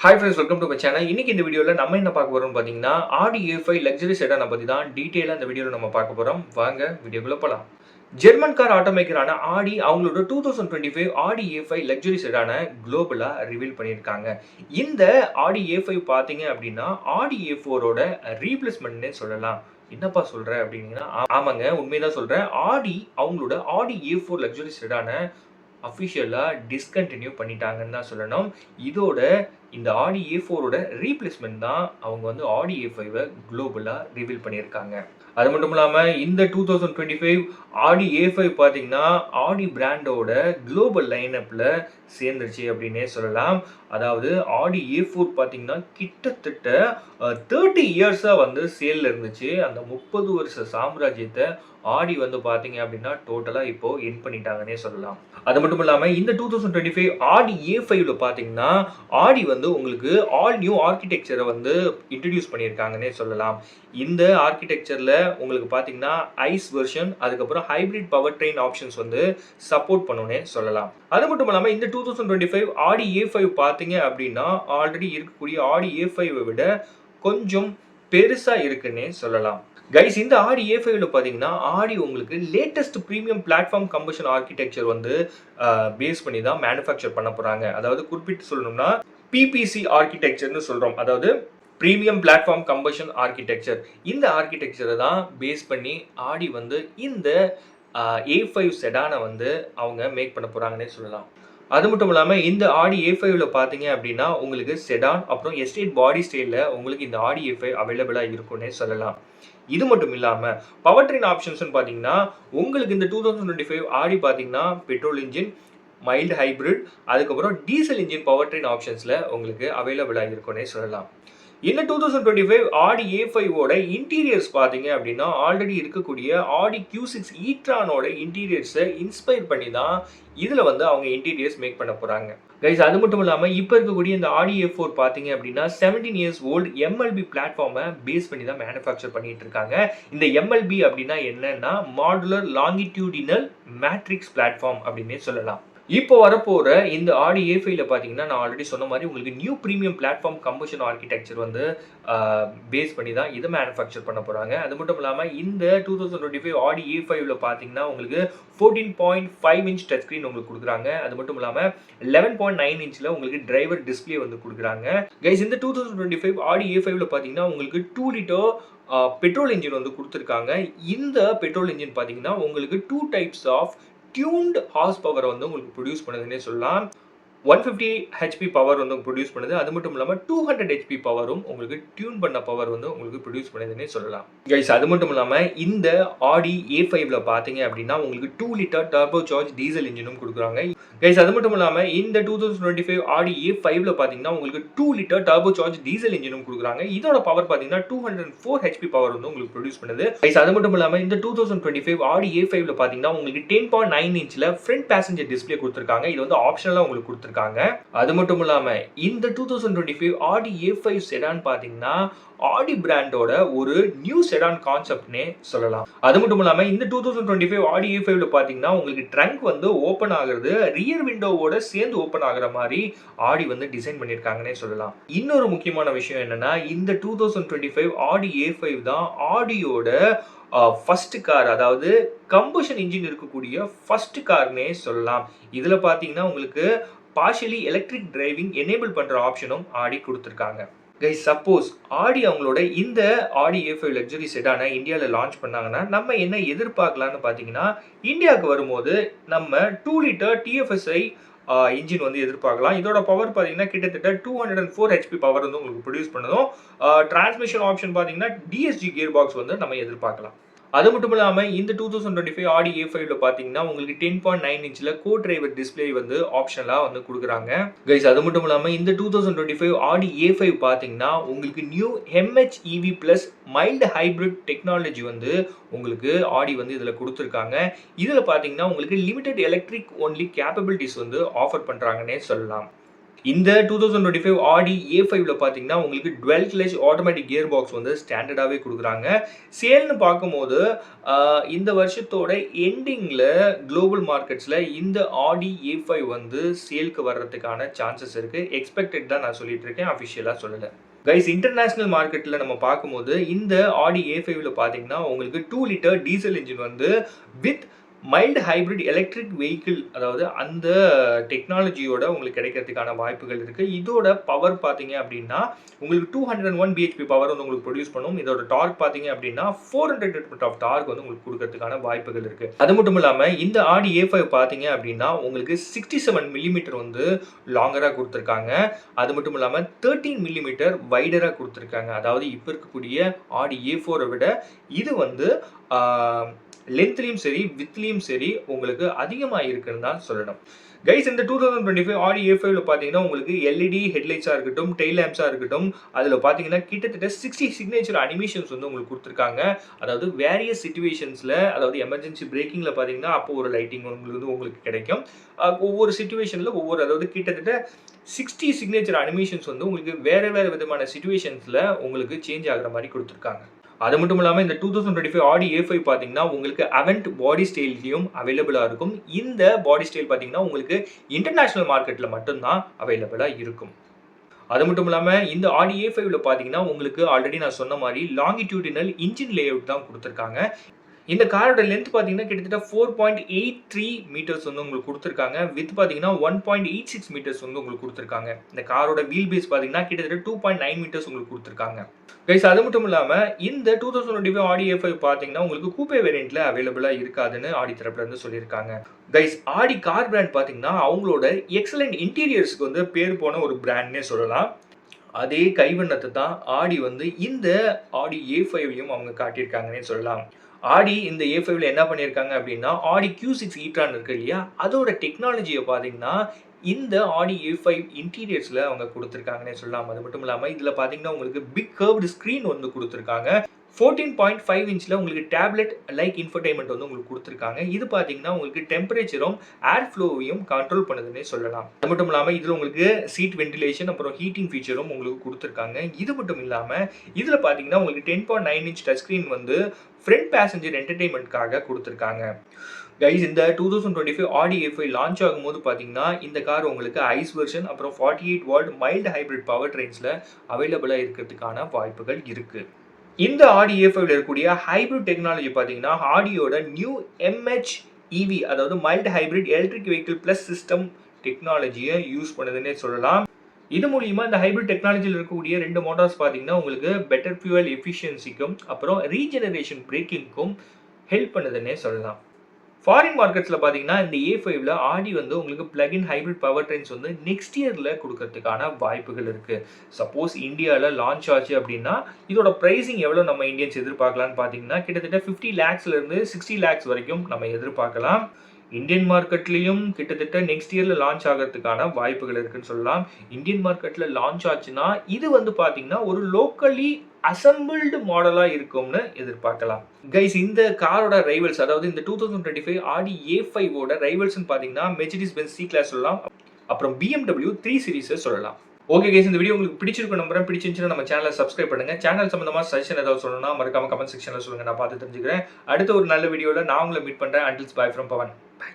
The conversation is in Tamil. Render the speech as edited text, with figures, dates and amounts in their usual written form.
Hi friends, welcome to my channel. இன்னைக்கு இந்த வீடியோவில் நம்ம என்ன பார்க்க போறோம்னு பார்த்தீங்கன்னா, ஆடி A5 லக்ஸரி செடானை பற்றி தான் டீட்டெயிலாக இந்த வீடியோவில் நம்ம பார்க்க போகிறோம். வாங்க வீடியோக்குள்ளே போகலாம். ஜெர்மன் கார் ஆட்டோமேக்கரான ஆடி அவங்களோட 2025 ஆடி A5 லக்ஸரி செடானை குளோபலாக ரிவீல் பண்ணியிருக்காங்க. இந்த ஆடி A5 பார்த்தீங்க அப்படின்னா ஆடி A4ஓட ரீப்ளேஸ்மெண்ட்னே சொல்லலாம். என்னப்பா சொல்ற அப்படின்னீங்கன்னா, ஆமாங்க, உண்மைதான் சொல்றேன். ஆடி அவங்களோட ஆடி A4 லக்ஸரி செடானை அஃபிஷியலாக டிஸ்கண்டினியூ பண்ணிட்டாங்கன்னு தான் சொல்லணும். இதோட இந்த ஆடி A4ஓட ரீப்ளேஸ்மெண்ட் தான் அவங்க வந்து ஆடி A5 குளோபலாக ரிவீல் பண்ணியிருக்காங்க. அது மட்டும் இல்லாமல் இந்த 2025 ஆடி A5 பார்த்தீங்கன்னா ஆடி பிராண்டோட குளோபல் லைனப்பில் சேர்ந்துருச்சு அப்படின்னே சொல்லலாம். அதாவது ஆடி A4 பார்த்தீங்கன்னா கிட்டத்தட்ட 30 இயர்ஸாக வந்து சேலில் இருந்துச்சு. அந்த 30 வருஷ சாம்ராஜ்யத்தை ஆடி வந்து பார்த்தீங்க அப்படின்னா டோட்டலாக இப்போ என் பண்ணிட்டாங்கன்னே சொல்லலாம். அது மட்டும் இல்லாமல் இந்த 2025 ஆடி A5ல பார்த்தீங்கன்னா ஆடி வந்து உங்களுக்கு ஆல் நியூ ஆர்கிடெக்சரை வந்து இன்ட்ரடியூஸ் பண்ணியிருக்காங்கன்னே சொல்லலாம். இந்த ஆர்கிடெக்சரில் உங்களுக்கு பார்த்தீங்கன்னா ஐஸ் வெர்ஷன், அதுக்கப்புறம் ஹைப்ரிட் பவர் ட்ரெயின் ஆப்ஷன்ஸ் வந்து சப்போர்ட் பண்ணுன்னே சொல்லலாம். அது மட்டும் இல்லாமல் இந்த 2025 ஆடி A5 பார்த்தீங்க அப்படின்னா ஆல்ரெடி இருக்கக்கூடிய ஆடி A5 விட கொஞ்சம் பெருசாக இருக்குன்னே சொல்லலாம். கைஸ், இந்த ஆடி A5ல பார்த்தீங்கன்னா ஆடி உங்களுக்கு latest premium platform combustion architecture வந்து பேஸ் பண்ணி தான் மேனுஃபேக்சர் பண்ண போகிறாங்க. அதாவது குறிப்பிட்டு சொல்லணும்னா PPC ஆர்கிடெக்சர்னு சொல்கிறோம். அதாவது ப்ரீமியம் பிளாட்ஃபார்ம் கம்பஷன் ஆர்கிடெக்சர். இந்த ஆர்கிடெக்சரை தான் பேஸ் பண்ணி ஆடி வந்து இந்த A5 செடானை வந்து அவங்க மேக் பண்ண போகிறாங்கன்னே சொல்லலாம். அது மட்டும் இல்லாமல் இந்த ஆடி A5ல பார்த்தீங்க அப்படின்னா உங்களுக்கு செடான் அப்புறம் எஸ்டேட் பாடி ஸ்டைலில் உங்களுக்கு இந்த ஆடி A5 அவைலபிளாக இருக்குன்னே சொல்லலாம். இது மட்டும் இல்லாமல் பவர் ட்ரெயின் ஆப்ஷன்ஸ்னு பார்த்தீங்கன்னா உங்களுக்கு இந்த 2025 ஆடி பார்த்தீங்கன்னா பெட்ரோல் இன்ஜின், மைல்டு ஹைப்ரிட், அதுக்கப்புறம் டீசல் இன்ஜின் பவர் ட்ரெயின் ஆப்ஷன்ஸில் உங்களுக்கு அவைலபிளாக இருக்குன்னே சொல்லலாம். இந்த 2025 ஆடி A5ஓட இன்டீரியர்ஸ் பார்த்தீங்க அப்படின்னா ஆல்ரெடி இருக்கக்கூடிய ஆடி Q6 ஈட்ரானோட இன்டீரியர்ஸை இன்ஸ்பயர் பண்ணி தான் இதில் வந்து அவங்க இன்டீரியர்ஸ் மேக் பண்ண போகிறாங்க. கைஸ், அது மட்டும் இல்லாமல் இப்போ இருக்கக்கூடிய இந்த ஆடி A4 பார்த்தீங்க அப்படின்னா 17 இயர்ஸ் ஓல்டு MLB பிளாட்ஃபார்மை பேஸ் பண்ணி தான் மேனுஃபேக்சர் பண்ணிட்டு இருக்காங்க. இந்த MLB அப்படின்னா என்னன்னா மாடுலர் லாங்கிடியூடினல் மேட்ரிக்ஸ் பிளாட்ஃபார்ம் அப்படின்னே சொல்லலாம். இப்போ வரப்போகிற இந்த ஆடி A5ல பார்த்தீங்கன்னா நான் ஆல்ரெடி சொன்ன மாதிரி உங்களுக்கு new premium platform combustion architecture வந்து பேஸ் பண்ணி தான் இதை மேனுஃபேக்சர் பண்ண போகிறாங்க. அது மட்டும் இல்லாமல் இந்த 2025 ஆடி A5ல பார்த்தீங்கன்னா உங்களுக்கு 14.5 இன்ச் டச் ஸ்க்ரீன் உங்களுக்கு கொடுக்குறாங்க. அது மட்டும் இல்லாமல் 11.9 இன்ச்சில் உங்களுக்கு டிரைவர் டிஸ்பிளே வந்து கொடுக்குறாங்க. கைஸ், இந்த 2025 ஆடி A5ல பார்த்தீங்கன்னா உங்களுக்கு 2 லிட்டர் பெட்ரோல் இன்ஜின் வந்து கொடுத்துருக்காங்க. இந்த பெட்ரோல் இன்ஜின் பார்த்தீங்கன்னா உங்களுக்கு 2 types of tuned horse power வந்து உங்களுக்கு ப்ரொடியூஸ் பண்ணுதுன்னே சொல்லலாம். 150 HP பவர் வந்து ப்ரொடியூஸ் பண்ணுது. அது மட்டும் இல்லாமல் 200 HP பவரும் உங்களுக்கு டியூன் பண்ண பவர் வந்து உங்களுக்கு ப்ரொடியூஸ் பண்ணுதுன்னே சொல்லலாம். கைஸ், அது மட்டும் இல்லாமல் இந்த ஆடி A5ல பார்த்தீங்க அப்படின்னா உங்களுக்கு 2 லிட்டர் டர்போ சார்ஜ் டீசல் இன்ஜினும் கொடுக்குறாங்க. கைஸ், அது மட்டும் இல்லாமல் இந்த 2025 ஆடி A5ல பார்த்தீங்கன்னா உங்களுக்கு 2 லிட்டர் டர்போ சார்ஜ் டீசல் இன்ஜினும் கொடுக்குறாங்க. இதோட பவர் பார்த்தீங்கன்னா 204 HP பவர் வந்து உங்களுக்கு ப்ரொடியூஸ் பண்ணுது. கைஸ், அது மட்டும் இல்லாமல் இந்த 2025 ஆடி A5ல பார்த்தீங்கன்னா உங்களுக்கு 10.9 இன்ச்சில் ஃப்ரண்ட் பேசஞ்சர் டிஸ்பிளே கொடுத்துருக்காங்க. இது வந்து ஆப்ஷனலாக உங்களுக்கு கொடுத்துருக்காங்க. அது மட்டும் இல்லாம இந்த 2025 ஆடி A5 செடான் பாத்தீங்கன்னா ஆடி பிராண்டோட ஒரு நியூ செடான் கான்செப்ட்னே சொல்லலாம். அது மட்டும் இல்லாம இந்த 2025 ஆடி A5ல பாத்தீங்கன்னா உங்களுக்கு ட்ரங்க் வந்து ஓபன் ஆகுறது ரியர் விண்டோவோட சேர்ந்து ஓபன் ஆகுற மாதிரி ஆடி வந்து டிசைன் பண்ணிருக்காங்கன்னே சொல்லலாம். இன்னொரு முக்கியமான விஷயம் என்னன்னா இந்த 2025 ஆடி A5 தான் ஆடியோட ஃபர்ஸ்ட் கார், அதாவது கம்பஷன் இன்ஜின் இருக்கக்கூடிய ஃபர்ஸ்ட் கார்னே சொல்லலாம். இதுல பாத்தீங்கன்னா உங்களுக்கு பார்ஷியலி எலக்ட்ரிக் டிரைவிங் எனேபிள் பண்ணுற ஆப்ஷனும் ஆடி கொடுத்துருக்காங்க. கைஸ், சப்போஸ் ஆடி அவங்களோட இந்த ஆடி A5 லக்ஸரி செடானை இந்தியாவில் லான்ச் பண்ணாங்கன்னா நம்ம என்ன எதிர்பார்க்கலான்னு பார்த்தீங்கன்னா இந்தியாவுக்கு வரும்போது நம்ம 2 லிட்டர் TFSI இன்ஜின் வந்து எதிர்பார்க்கலாம். இதோட பவர் பார்த்தீங்கன்னா கிட்டத்தட்ட 204 HP பவர் வந்து உங்களுக்கு ப்ரொடியூஸ் பண்ணதும் டிரான்ஸ்மிஷன் ஆப்ஷன் பார்த்தீங்கன்னா DSG கியர் பாக்ஸ் வந்து நம்ம எதிர்பார்க்கலாம். அது மட்டும் இல்லாமல் இந்த 2025 ஆடி A5ல பார்த்தீங்கன்னா உங்களுக்கு 10.9 இன்ச்சில் கோ டிரைவர் டிஸ்பிளே வந்து ஆப்ஷனலாக வந்து கொடுக்குறாங்க. கைஸ், அது மட்டும் இல்லாமல் இந்த 2025 ஆடி A5 பார்த்தீங்கன்னா உங்களுக்கு new MHEV plus mild hybrid technology வந்து உங்களுக்கு ஆடி வந்து இதில் கொடுத்துருக்காங்க. இதில் பார்த்தீங்கன்னா உங்களுக்கு லிமிடெட் எலக்ட்ரிக் ஒன்லி கேப்பபிலிட்டிஸ் வந்து ஆஃபர் பண்ணுறாங்கன்னே சொல்லலாம். இந்த 2025 ஆடி A5ல பார்த்தீங்கன்னா, உங்களுக்கு 12 கிளட்ச் ஆட்டோமேட்டிக் கியர் பாக்ஸ் வந்து ஸ்டாண்டர்டாவே குடுக்குறாங்க. சேல்ன்னு பார்க்கும்போது, இந்த வருஷத்தோட எண்டிங்ல குளோபல் மார்க்கெட்ஸ்ல இந்த ஆடி A5 வந்து சேல்க்கு வர்றதுக்கான சான்சஸ் இருக்கு. எக்ஸ்பெக்டட் தான் நான் சொல்லிட்டு இருக்கேன். அஃபிஷியலா சொல்லல. கைஸ் இன்டர்நேஷனல் மார்க்கெட்ல நம்ம பார்க்கும்போது, இந்த ஆடி A5ல பார்த்தீங்கன்னா, உங்களுக்கு 2 லிட்டர் டீசல் என்ஜின் வந்து with mild hybrid electric vehicle, அதாவது அந்த டெக்னாலஜியோட உங்களுக்கு கிடைக்கிறதுக்கான வாய்ப்புகள் இருக்கு. இதோட பவர் பார்த்தீங்க அப்படின்னா, உங்களுக்கு 201 பிஹெச்பி பவர் வந்து உங்களுக்கு ப்ரொடியூஸ் பண்ணும். இதோட டார்க் பார்த்தீங்க அப்படின்னா 400 நியூட்டன் ஆஃப் டார்க் வந்து உங்களுக்கு கொடுக்கறதுக்கான வாய்ப்புகள் இருக்கு. அது மட்டும் இல்லாம இந்த ஆடி A5 பார்த்தீங்க அப்படின்னா, உங்களுக்கு 67 மில்லிமீட்டர் வந்து லாங்கரா கொடுத்துருக்காங்க. அது மட்டும் இல்லாம 13 மில்லிமீட்டர் வைடரா கொடுத்துருக்காங்க. அதாவது இப்ப இருக்கக்கூடிய ஆடி A4 விட இது வந்து லென்த்லயும் சரி, வித்லயும் சரி உங்களுக்கு அதிகமா இருக்குன்னு தான் சொல்லணும். கைஸ் இந்த 2025 ஆடி A5ல பார்த்தீங்கன்னா, உங்களுக்கு LED ஹெட்லைட்ஸா இருக்கட்டும், டெயில் லேம்ப்ஸா இருக்கட்டும், அதுல பார்த்தீங்கன்னா கிட்டத்தட்ட 60 சிக்னேச்சர் அனிமேஷன்ஸ் வந்து உங்களுக்கு குடுத்துருக்காங்க. அதாவது வேரியஸ் சிச்சுவேஷன்ஸ்ல, அதாவது எமர்ஜென்சி பிரேக்கிங்ல பார்த்தீங்கன்னா, அப்போ ஒரு லைட்டிங் உங்களுக்கு கிடைக்கும். ஒவ்வொரு சிச்சுவேஷன்ல அதாவது கிட்டத்தட்ட 60 சிக்னேச்சர் அனிமேஷன்ஸ் வந்து உங்களுக்கு வேற விதமான சிச்சுவேஷன்ஸ்ல உங்களுக்கு சேஞ்ச் ஆகுற மாரி குடுத்துருக்காங்க. அது மட்டும் இல்லாம இந்த 2025 ஆடி A5 பார்த்தீங்கன்னா, உங்களுக்கு அவென்ட் பாடி ஸ்டைல்லயும் அவைலபிளா இருக்கும். இந்த பாடி ஸ்டைல் பார்த்தீங்கன்னா, உங்களுக்கு இன்டர்நேஷனல் மார்க்கெட்ல மட்டும் தான் அவைலபிளா இருக்கும். அது மட்டும் இல்லாம இந்த ஆடி A5ல பார்த்தீங்கன்னா, உங்களுக்கு ஆல்ரெடி நான் சொன்ன மாரி லாங்கிட்யூடினல் இன்ஜின் லேஅவுட் தான் குடுத்துருக்காங்க. இந்த காரோட லென்த் பார்த்தீங்கன்னா, கிட்டத்தட்ட 4.83 மீட்டர்ஸ் வந்து உங்களுக்கு குடுத்துருக்காங்க. விட்த் பார்த்தீங்கன்னா 1.86 மீட்டர்ஸ் வந்து உங்களுக்கு குடுத்துருக்காங்க. இந்த காரோட வீல் பேஸ் பார்த்தீங்கன்னா, கிட்டத்தட்ட 2.9 மீட்டர்ஸ் உங்களுக்கு குடுத்துருக்காங்க. கைஸ் அது மட்டும் இல்லாம இந்த 2025 ஆடி A5 பார்த்தீங்கன்னா, உங்களுக்கு கூப்பே வேரியன்ட்ல அவைலபிளா இருக்காதுன்னு ஆடி தரப்புல இருந்து சொல்லியிருக்காங்க. கைஸ் ஆடி கார் பிராண்ட் பார்த்தீங்கன்னா, அவங்களோட எக்ஸலென்ட் இன்டீரியர்ஸ்க்கு வந்து பேர் போன ஒரு பிராண்ட்னே சொல்லலாம். அதே கைவண்ணத்தை தான் ஆடி வந்து இந்த ஆடி A5லையும் அவங்க காட்டியிருக்காங்கன்னே சொல்லலாம். ஆடி இந்த A5ல என்ன பண்ணியிருக்காங்க அப்படின்னா, ஆடி Q6 e-tron இருக்கு இல்லையா, அதோட டெக்னாலஜியை பார்த்தீங்கன்னா, இந்த ஆடி A5 இன்டீரியர்ஸ்ல அவங்க குடுத்துருக்காங்கன்னே சொல்லலாம். அது மட்டும் இல்லாம இதுல பார்த்தீங்கன்னா, உங்களுக்கு பிக் கர்வ்டு ஸ்க்ரீன் வந்து குடுத்துருக்காங்க. 14.5 இன்ச்ல உங்களுக்கு டேப்லெட் லைக் இன்ஃபர்டெயின்மென்ட் வந்து உங்களுக்கு குடுத்துருக்காங்க. இது பார்த்தீங்கன்னா, உங்களுக்கு டெம்பரேச்சரும், ஏர் ஃப்ளோவையும் கண்ட்ரோல் பண்ணுதுன்னே சொல்லலாம். அது மட்டும் இல்லாம இதுல உங்களுக்கு சீட் வென்டிலேஷன் அப்புறம் ஹீட்டிங் ஃபீச்சரும் உங்களுக்கு குடுத்துருக்காங்க. இது மட்டும் இல்லாம இதுல பார்த்தீங்கன்னா, உங்களுக்கு 10.9 இன்ச் டச் ஸ்க்ரீன் வந்து ஃப்ரண்ட் பேசஞ்சர் என்டர்டெயின்மென்ட்காக குடுத்துருக்காங்க. கைஸ் இந்த 2025 ஆடி A5 லான்ச் ஆகும்போது பார்த்தீங்கன்னா, இந்த கார் உங்களுக்கு ஐஸ் வெர்ஷன் அப்புறம் 48 வாட் மைல்டு ஹைபிரிட் பவர் ட்ரெயின்ஸ்ல அவைலபிளா இருக்கிறதுக்கான வாய்ப்புகள் இருக்கு. இந்த ஆடி A5ல இருக்கக்கூடிய ஹைபிரிட் டெக்னாலஜி பார்த்தீங்கன்னா, ஆடியோட நியூ MHEV, அதாவது mild hybrid electric vehicle plus system டெக்னாலஜியை யூஸ் பண்ணுதுன்னே சொல்லலாம். இது மூலியமா இந்த ஹைபிரிட் டெக்னாலஜியில் இருக்கக்கூடிய 2 மோட்டார்ஸ் பார்த்தீங்கன்னா, உங்களுக்கு பெட்டர் ஃபியூவல் எஃபிஷியன்சிக்கும் அப்புறம் ரீஜெனரேஷன் பிரேக்கிங்க்கும் ஹெல்ப் பண்ணுதுன்னே சொல்லலாம். ஃபாரின் மார்க்கெட்ஸ்ல பார்த்தீங்கன்னா, இந்த A5ல ஆடி வந்து உங்களுக்கு பிளக்-இன் ஹைபிரிட் பவர் ட்ரெயின்ஸ் வந்து நெக்ஸ்ட் இயர்ல குடுக்கறதுக்கான வாய்ப்புகள் இருக்கு. சப்போஸ் இந்தியால லான்ச் ஆச்சு அப்படின்னா, இதோட பிரைசிங் எவ்வளவு நம்ம இந்தியன்ஸ் எதிர்பார்க்கலாம்னு பார்த்தீங்கன்னா, கிட்டத்தட்ட 50 lakhsல இருந்து 60 lakhs வரைக்கும் நம்ம எதிர்பார்க்கலாம். இந்தியன் மார்க்கெட்லயும் கிட்டத்தட்ட நெக்ஸ்ட் இயர்ல லான்ச் ஆகிறதுக்கான வாய்ப்புகள் இருக்குன்னு சொல்லலாம். இந்தியன் மார்க்கெட்ல லான்ச் ஆச்சுன்னா, இது வந்து பார்த்தீங்கன்னா, ஒரு லோக்கலி அசெம்பிள்டு மாடலா இருக்கும்னு எதிர்பார்க்கலாம். கைஸ் இந்த காரோட ரைவல்ஸ், அதாவது இந்த 2025 ஆடி A5 ஓட ரைவல்ஸ்னு பார்த்தீங்கன்னா, மெர்சிடிஸ் பென்ஸ் C கிளாஸ் சொல்லலாம். அப்புறம் BMW 3 சீரிஸ் சொல்லலாம். ஓகே கைஸ், இந்த வீடியோ உங்களுக்கு பிடிச்சிருக்கும் நம்புறேன். பிடிச்சிருந்துச்சுன்னா நம்ம சேனலை சப்ஸ்கிரைப் பண்ணுங்க. சேனல் சம்பந்தமா சஜஷன் ஏதாவது சொல்லணும்னா மறக்காம கமெண்ட் செக்ஷன்ல சொல்லுங்க. நான் பார்த்து தெரிஞ்சுக்கிறேன். அடுத்த ஒரு நல்ல வீடியோல நான் உங்களை மீட் பண்றேன். அண்டில்ஸ் பை ஃப்ரம் பவன். பை.